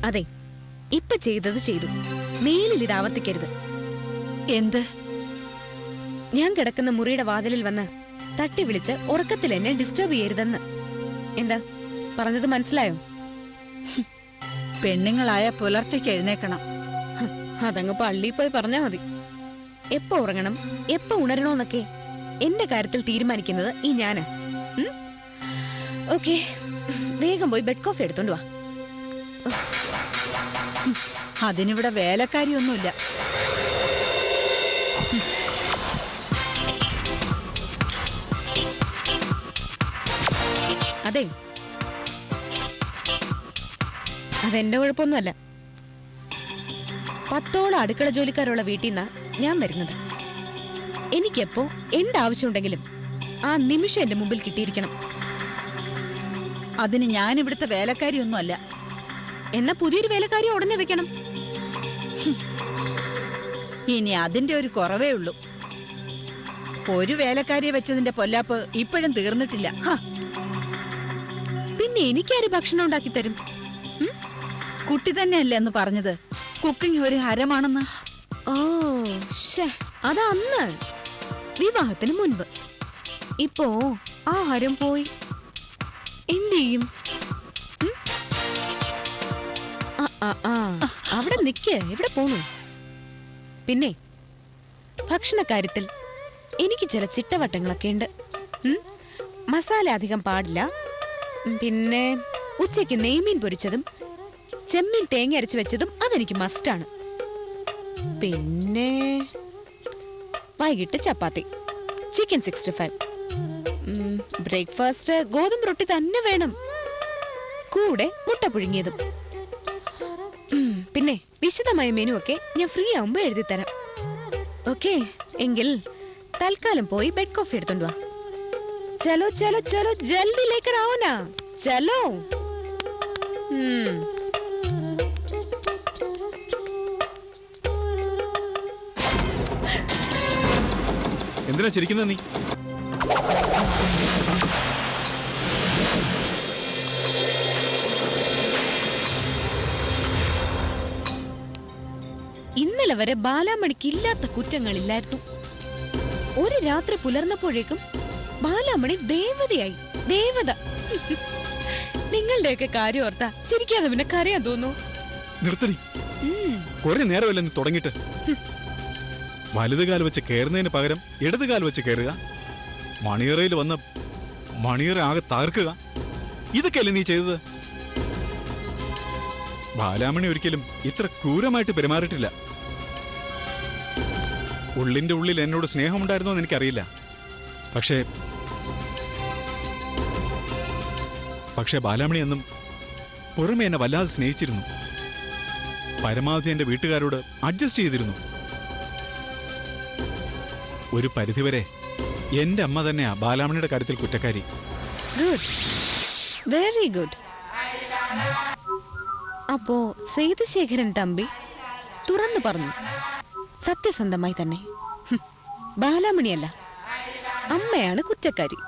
അതെ, ഇപ്പൊ ചെയ്തത് ചെയ്തു. മേലിൽ ഇത് ആവർത്തിക്കരുത്. എന്ത്? ഞാൻ കിടക്കുന്ന മുറിയുടെ വാതിലിൽ വന്ന് തട്ടി വിളിച്ച് ഉറക്കത്തിൽ എന്നെ ഡിസ്റ്റർബ് ചെയ്യരുതെന്ന്. എന്താ പറഞ്ഞത് മനസ്സിലായോ? പെണ്ണുങ്ങളായ പുലർച്ചയ്ക്ക് എഴുന്നേക്കണം. അതങ്ങ് പള്ളിയിൽ പോയി പറഞ്ഞാ മതി. എപ്പോ ഉറങ്ങണം, എപ്പോ ഉണരണോന്നൊക്കെ എന്റെ കാര്യത്തിൽ തീരുമാനിക്കുന്നത് ഈ ഞാന്. ഓക്കെ, വേഗം പോയി ബെഡ് കോഫി എടുത്തോണ്ട് വാ. അതിനിവിടെ വേലക്കാരിയൊന്നുമില്ല. അതെ, അതെന്റെ കുഴപ്പമൊന്നുമല്ല. 10ഓളം അടുക്കള ജോലിക്കാരുള്ള വീട്ടിൽ നിന്നാ ഞാൻ വരുന്നത്. എനിക്കെപ്പോ എന്താവശ്യമുണ്ടെങ്കിലും ആ നിമിഷം എന്റെ മുമ്പിൽ കിട്ടിയിരിക്കണം. അതിന് ഞാൻ ഇവിടുത്തെ വേലക്കാരിയൊന്നും അല്ല. എന്നാ പുതിയൊരു വേലക്കാരി ഉടനെ വെക്കണം. ഇനി അതിന്റെ ഒരു കുറവേ ഉള്ളൂ. ഒരു വേലക്കാരിയെ വെച്ചതിന്റെ പൊല്ലാപ്പ് ഇപ്പോഴും തീർന്നിട്ടില്ല. പിന്നെ എനിക്കാര് ഭക്ഷണം ഉണ്ടാക്കി തരും? കുട്ടി തന്നെയല്ലേ എന്ന് പറഞ്ഞത് കുക്കിംഗ് ഒരു ഹരമാണെന്ന്? ഓ, അതാ അന്ന് വിവാഹത്തിന് മുൻപ്. ഇപ്പോ ആ ഹരം പോയി. എന്ത് ചെയ്യും? അവിടെ നിക്ക്, എവിടെ പോണു? പിന്നെ ഭക്ഷണക്കാര്യത്തിൽ എനിക്ക് ചില ചിട്ടവട്ടങ്ങളൊക്കെ ഉണ്ട്. മസാല അധികം പാടില്ല. പിന്നെ ഉച്ചയ്ക്ക് നെയ്മീൻ പൊരിച്ചതും ചെമ്മീൻ തേങ്ങ അരച്ചു വെച്ചതും അതെനിക്ക് മസ്റ്റാണ്. പിന്നെ വൈകിട്ട് ചപ്പാത്തി, ചിക്കൻ 65. ബ്രേക്ക്ഫാസ്റ്റ് ഗോതമ്പ് റൊട്ടി തന്നെ വേണം, കൂടെ മുട്ട പുഴുങ്ങിയതും. പിന്നെ വിശദമായ മെനു ഒക്കെ ഞാൻ ഫ്രീ ആവുമ്പോ എഴുതി തരാം. ഓക്കെ, എങ്കിൽ തൽക്കാലം പോയി ബെഡ് കോഫി എടുത്തോണ്ട് വാ. ചലോ ചലോ ചലോ, ജൽദി ലേക്കർ आओ ना, ചലോ. എന്തിനാ ചിരിക്കുന്നത് നീ? ഇന്നലെ വരെ ബാലാമണിക്ക് ഇല്ലാത്ത കുറ്റങ്ങളില്ലായിരുന്നു. ഒരു രാത്രി പുലർന്നപ്പോഴേക്കും ബാലാമണി ദേവതയായി. ദേവത. നിങ്ങളുടെയൊക്കെ കാര്യം ഓർത്താ ചിരിക്കാതെ പിന്നെ കരയാൻ തോന്നുന്നു. നിർത്തടി, കുറെ നേരമല്ലേ നീ തുടങ്ങിട്ട്. വലതുകാൽ വെച്ച് കയറുന്നതിന് പകരം ഇടതുകാൽ വെച്ച് കയറുക, മണിയറയിൽ വന്ന് മണിയറ ആകെ തകർക്കുക, ഇതൊക്കെയല്ലേ നീ ചെയ്തത്? ബാലാമണി ഒരിക്കലും ഇത്ര ക്രൂരമായിട്ട് പെരുമാറിയിട്ടില്ല. ഉള്ളിന്റെ ഉള്ളിൽ എന്നോട് സ്നേഹമുണ്ടായിരുന്നോ എന്ന് എനിക്കറിയില്ല. പക്ഷേ ബാലാമണി എന്നും പുറമെ എന്നെ വല്ലാതെ സ്നേഹിച്ചിരുന്നു. പരമാവധി എന്റെ വീട്ടുകാരോട് അഡ്ജസ്റ്റ് ചെയ്തിരുന്നു. ഒരു പരിധിവരെ എന്റെ അമ്മ തന്നെയാ ബാലാമണിയുടെ കാര്യത്തിൽ കുറ്റക്കാരി. Good, very good. അപ്പോ സേതുശേഖരൻ തമ്പി തുറന്നു പറഞ്ഞു, സത്യസന്ധമായി തന്നെ. ബാലാമണിയല്ല, അമ്മയാണ് കുറ്റക്കാരി.